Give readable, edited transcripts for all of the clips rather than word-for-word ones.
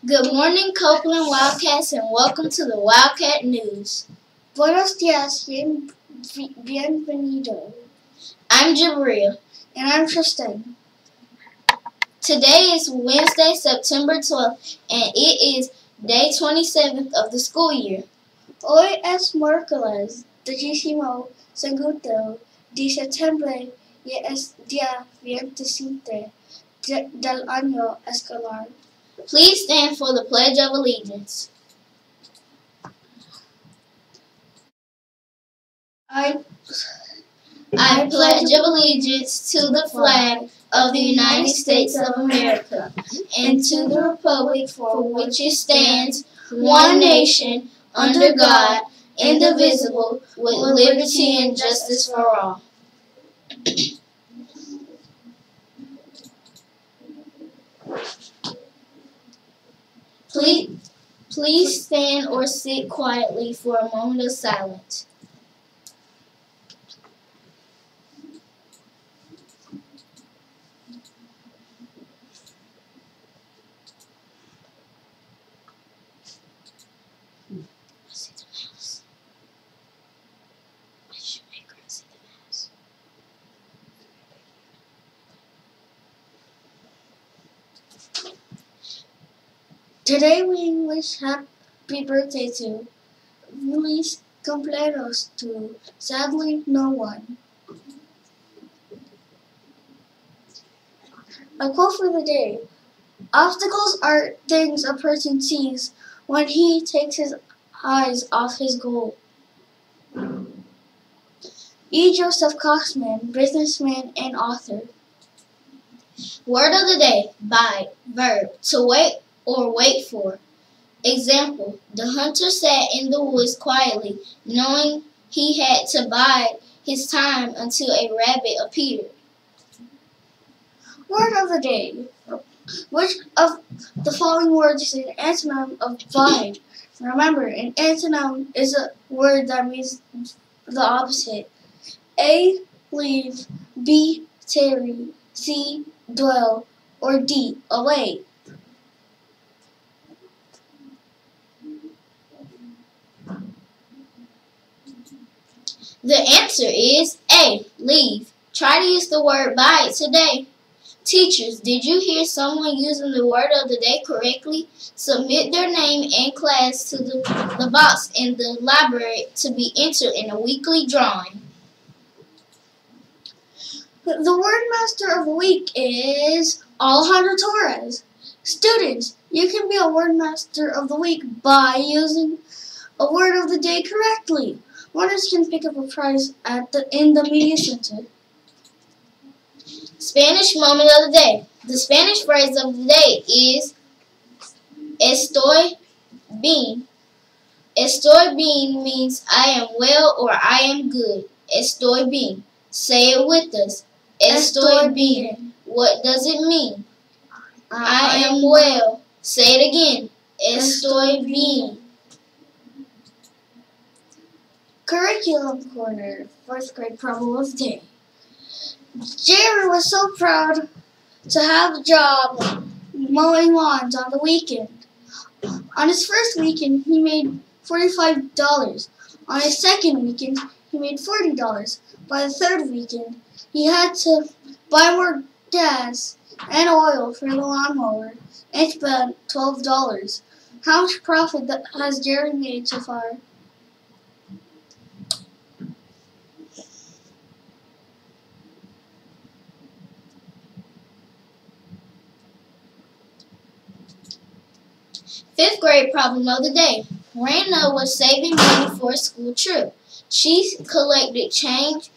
Good morning, Copeland Wildcats, and welcome to the Wildcat News. Buenos días, bienvenido. I'm Jabril. And I'm Tristan. Today is Wednesday, September 12th, and it is day 27th of the school year. Hoy es miércoles 25 de septiembre y es día 27 del año escolar. Please stand for the Pledge of Allegiance. I pledge allegiance to the flag of the United States of America and to the republic for which it stands, one nation, under God, indivisible, with liberty and justice for all. Please stand or sit quietly for a moment of silence. Today we wish happy birthday to, feliz cumpleaños to, sadly no one. A quote for the day: obstacles are things a person sees when he takes his eyes off his goal. E. Joseph Coxman, businessman and author. Word of the day: bide, verb, to wait or wait for. Example: the hunter sat in the woods quietly, knowing he had to bide his time until a rabbit appeared. Word of the day: which of the following words is an antonym of bide? Remember, an antonym is a word that means the opposite. A. Leave. B. Tarry. C. Dwell. Or D. Away. The answer is A. Leave. Try to use the word bide today. Teachers, did you hear someone using the word of the day correctly? Submit their name and class to the box in the library to be entered in a weekly drawing. The word master of the week is Alejandro Torres. Students, you can be a word master of the week by using a word of the day correctly. Winners can pick up a prize in the media center. Spanish moment of the day. The Spanish phrase of the day is estoy bien. Estoy bien means I am well or I am good. Estoy bien. Say it with us. Estoy bien. What does it mean? I am well. Say it again. Estoy bien. Curriculum Corner, 4th grade problem of the day. Jerry was so proud to have a job mowing lawns on the weekend. On his first weekend, he made $45. On his second weekend, he made $40. By the third weekend, he had to buy more gas and oil for the lawnmower and spent $12. How much profit has Jerry made so far? Fifth grade problem of the day. Raina was saving money for a school trip. She collected change,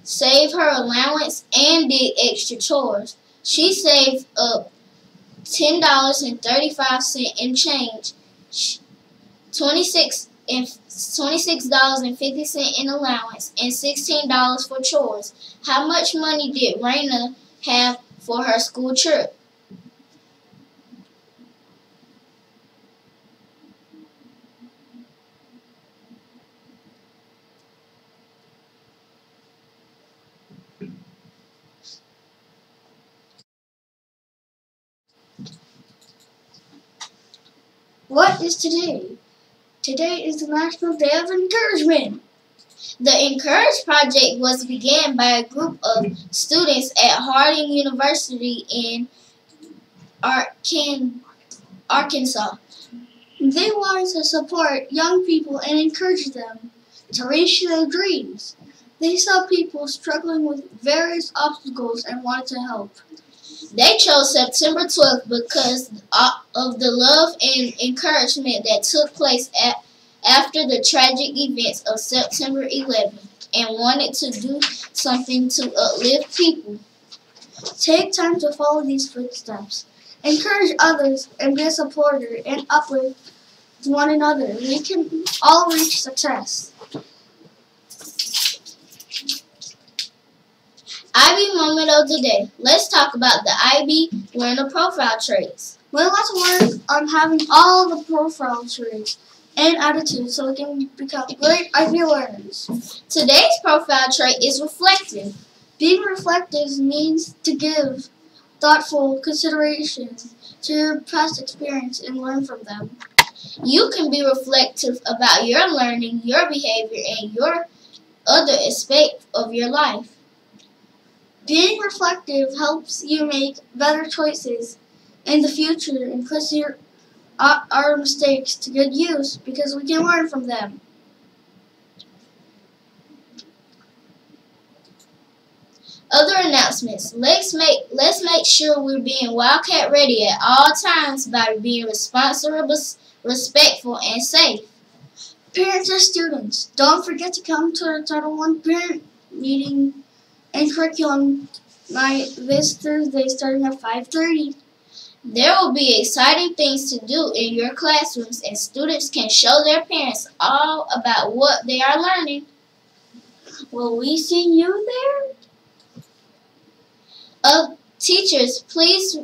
saved her allowance, and did extra chores. She saved up $10.35 in change, $26.50 in allowance, and $16 for chores. How much money did Raina have for her school trip? What is today? Today is the National Day of Encouragement. The Encourage Project was began by a group of students at Harding University in Arkansas. They wanted to support young people and encourage them to reach their dreams. They saw people struggling with various obstacles and wanted to help. They chose September 12th because of the love and encouragement that took place after the tragic events of September 11th and wanted to do something to uplift people. Take time to follow these footsteps. Encourage others and be a supporter and uplift one another. We can all reach success. IB moment of the day. Let's talk about the IB learner profile traits. Well, let's work on having all the profile traits and attitudes so we can become great IB learners. Today's profile trait is reflective. Being reflective means to give thoughtful consideration to your past experience and learn from them. You can be reflective about your learning, your behavior, and your other aspects of your life. Being reflective helps you make better choices in the future and puts our mistakes to good use because we can learn from them. Other announcements. Let's make sure we're being Wildcat ready at all times by being responsible, respectful, and safe. Parents and students, don't forget to come to the Title I parent meeting and curriculum night this Thursday starting at 5:30. There will be exciting things to do in your classrooms and students can show their parents all about what they are learning. Will we see you there? Teachers, please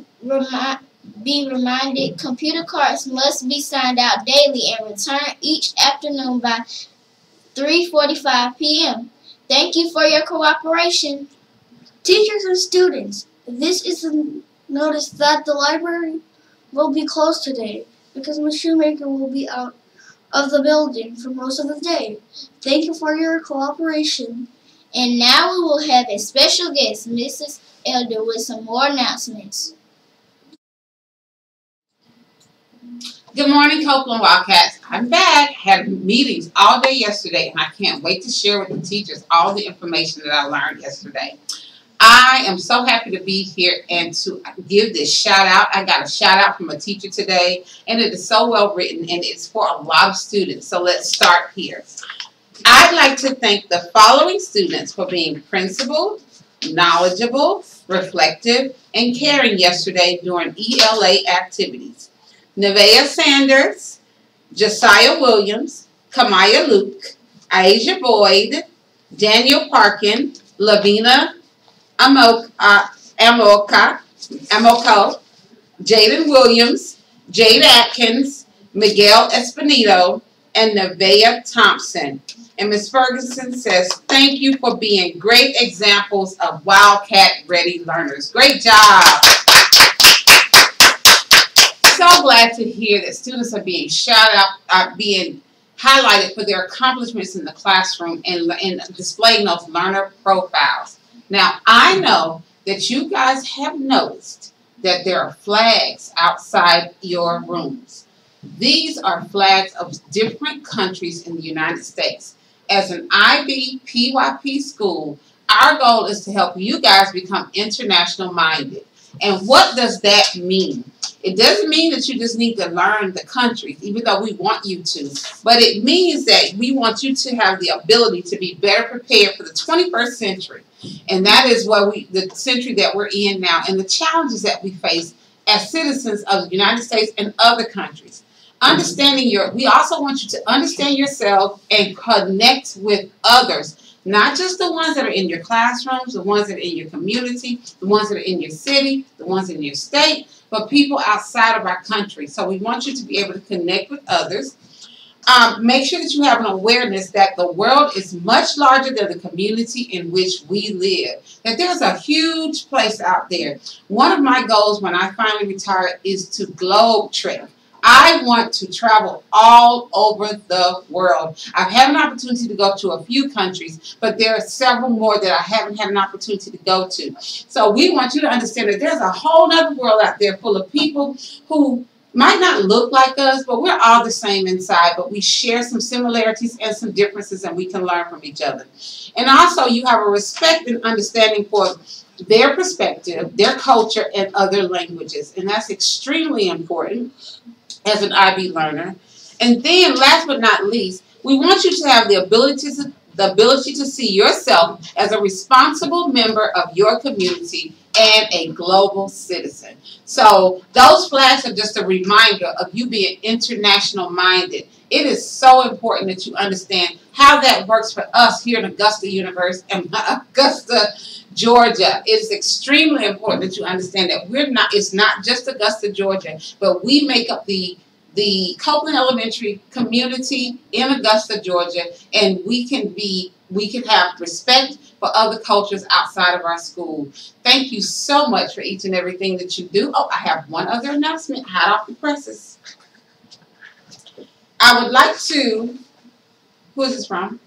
be reminded computer cards must be signed out daily and returned each afternoon by 3:45 p.m. Thank you for your cooperation. Teachers and students, this is a notice that the library will be closed today because Ms. Shoemaker will be out of the building for most of the day. Thank you for your cooperation. And now we will have a special guest, Mrs. Elder, with some more announcements. Good morning, Copeland Wildcats. I'm back. Had meetings all day yesterday, and I can't wait to share with the teachers all the information that I learned yesterday. I am so happy to be here and to give this shout out. I got a shout out from a teacher today, and it is so well written, and it's for a lot of students. So let's start here. I'd like to thank the following students for being principled, knowledgeable, reflective, and caring yesterday during ELA activities. Nevaeh Sanders, Josiah Williams, Kamaya Luke, Asia Boyd, Daniel Parkin, Lavina Amoko, Jaden Williams, Jade Atkins, Miguel Espinito, and Nevaeh Thompson. And Ms. Ferguson says, thank you for being great examples of Wildcat-ready learners. Great job. So glad to hear that students are being shouted out, being highlighted for their accomplishments in the classroom and displaying those learner profiles. Now, I know that you guys have noticed that there are flags outside your rooms. These are flags of different countries in the United States. As an IB PYP school, our goal is to help you guys become international minded. And what does that mean? It doesn't mean that you just need to learn the countries, even though we want you to. But it means that we want you to have the ability to be better prepared for the 21st century. And that is what the century that we're in now and the challenges that we face as citizens of the United States and other countries. We also want you to understand yourself and connect with others. Not just the ones that are in your classrooms, the ones that are in your community, the ones that are in your city, the ones in your state, but people outside of our country. So we want you to be able to connect with others. Make sure that you have an awareness that the world is much larger than the community in which we live. That there's a huge place out there. One of my goals when I finally retire is to globe trek. I want to travel all over the world. I've had an opportunity to go to a few countries, but there are several more that I haven't had an opportunity to go to. So we want you to understand that there's a whole other world out there full of people who might not look like us, but we're all the same inside, but we share some similarities and some differences, and we can learn from each other. And also, you have a respect and understanding for their perspective, their culture, and other languages. And that's extremely important as an IB learner. And then, last but not least, we want you to have the ability to see yourself as a responsible member of your community and a global citizen. So those flags are just a reminder of you being international minded. It is so important that you understand how that works for us here in Augusta University and Augusta, Georgia. It's extremely important that you understand that it's not just Augusta, Georgia, but we make up the Copeland Elementary community in Augusta, Georgia, and we can have respect for other cultures outside of our school. Thank you so much for each and everything that you do. Oh, I have one other announcement, hot off the presses. I would like to, who is this from?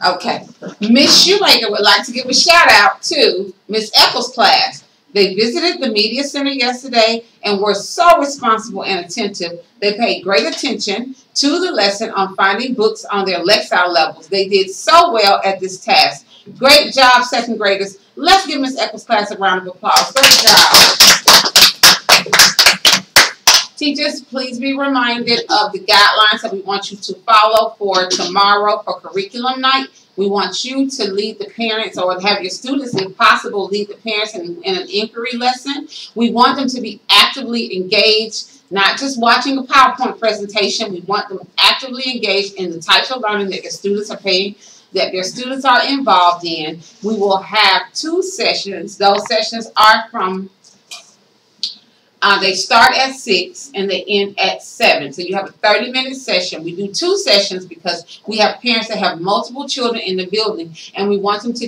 Okay. Miss Shoemaker would like to give a shout out to Miss Eccles' class. They visited the Media Center yesterday and were so responsible and attentive. They paid great attention to the lesson on finding books on their Lexile levels. They did so well at this task. Great job, second graders. Let's give Miss Eccles' class a round of applause. Great job. Teachers, please be reminded of the guidelines that we want you to follow for tomorrow for curriculum night. We want you to lead the parents or have your students, if possible, lead the parents in an inquiry lesson. We want them to be actively engaged, not just watching a PowerPoint presentation. We want them actively engaged in the types of learning that their students are involved in. We will have 2 sessions. Those sessions are from they start at 6 and they end at 7. So you have a 30-minute session. We do 2 sessions because we have parents that have multiple children in the building, and we want them to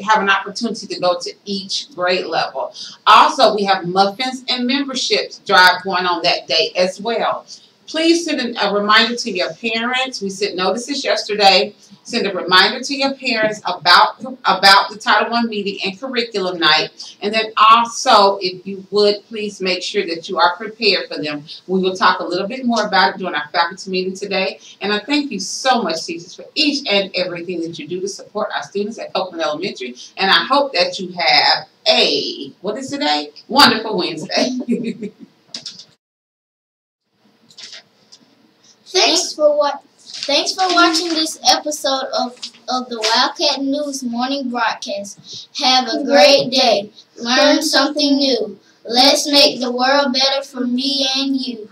have an opportunity to go to each grade level. Also, we have muffins and memberships drive going on that day as well. Please send a reminder to your parents. We sent notices yesterday. Send a reminder to your parents about the Title I meeting and curriculum night. And then also, if you would, please make sure that you are prepared for them. We will talk a little bit more about it during our faculty meeting today. And I thank you so much, teachers, for each and everything that you do to support our students at Copeland Elementary. And I hope that you have a, what is today? Wonderful Wednesday. Thanks for watching this episode of the Wildcat News morning broadcast. Have a great day. Learn something new. Let's make the world better for me and you.